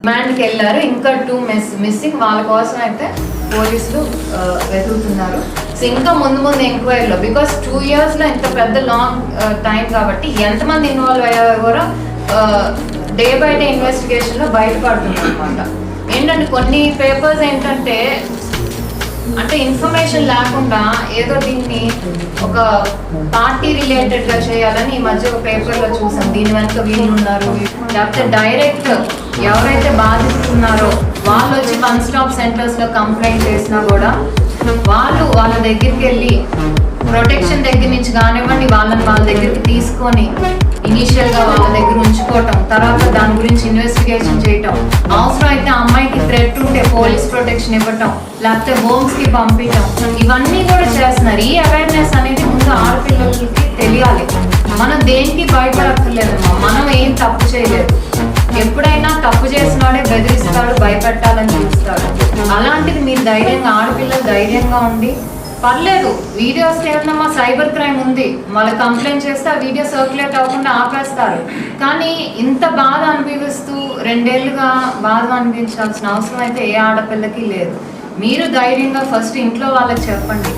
రిమాండ్కి వెళ్ళారు. ఇంకా 2 మిస్సింగ్. వాళ్ళ కోసం అయితే పోలీసులు వెతుకుతున్నారు. సో ఇంకా ముందు ఎంక్వైరీలో, బికాస్ 2 yearsలో ఇంత పెద్ద లాంగ్ టైం కాబట్టి ఎంతమంది ఇన్వాల్వ్ అయ్యారో కూడా డే బై డే ఇన్వెస్టిగేషన్లో బయటపడుతుంది అనమాట. ఏంటంటే కొన్ని పేపర్స్ ఏంటంటే అంటే ఇన్ఫర్మేషన్ లేకుండా ఏదో దీన్ని ఒక పార్టీ రిలేటెడ్గా చేయాలని ఈ మధ్య ఒక పేపర్లో చూసాం. దీని వెనుక వీళ్ళు ఉన్నారు, లేకపోతే డైరెక్ట్ ఎవరైతే బాధిస్తున్నారో వాళ్ళు వచ్చి 1 stop సెంటర్స్లో కంప్లైంట్ చేసినా కూడా వాళ్ళు వాళ్ళ దగ్గరికి వెళ్ళి ప్రొటెక్షన్ దగ్గర నుంచి కానివ్వండి వాళ్ళ దగ్గరికి తీసుకొని ఇనీషియల్గా వాళ్ళ దగ్గర ఉంచుకోవటం, తర్వాత దాని గురించి ఇన్వెస్టిగేషన్ చేయటం, అవసరం అయితే అమ్మాయికి థ్రెట్ ఉంటే పోలీస్ ప్రొటెక్షన్ ఇవ్వటం, లేకపోతే హోమ్స్కి పంపించడం, ఇవన్నీ కూడా చేస్తున్నారు. ఈ అవేర్నెస్ అనేది ముందు ఆడపిల్లలకి తెలియాలి. మనం దేనికి భయపడక్కర్లేదమ్మా, మనం ఏం తప్పు చేయలేదు. ఎప్పుడైనా తప్పు చేసినాడే బెదిరిస్తాడు, భయపెట్టాలని చూస్తాడు. అలాంటిది మీరు ధైర్యంగా, ఆడపిల్లలు ధైర్యంగా ఉండి పర్లేదు వీడియోస్ ఏమన్నా సైబర్ క్రైమ్ ఉంది, వాళ్ళు కంప్లైంట్ చేస్తే ఆ వీడియో సర్క్యులేట్ అవ్వకుండా ఆపేస్తారు. కానీ ఇంత బాధ అనుభవిస్తూ 2 ఏళ్ళుగా బాధ అనిపించాల్సిన అవసరం అయితే ఏ ఆడపిల్లకి లేదు. మీరు ధైర్యంగా ఫస్ట్ ఇంట్లో వాళ్ళకి చెప్పండి.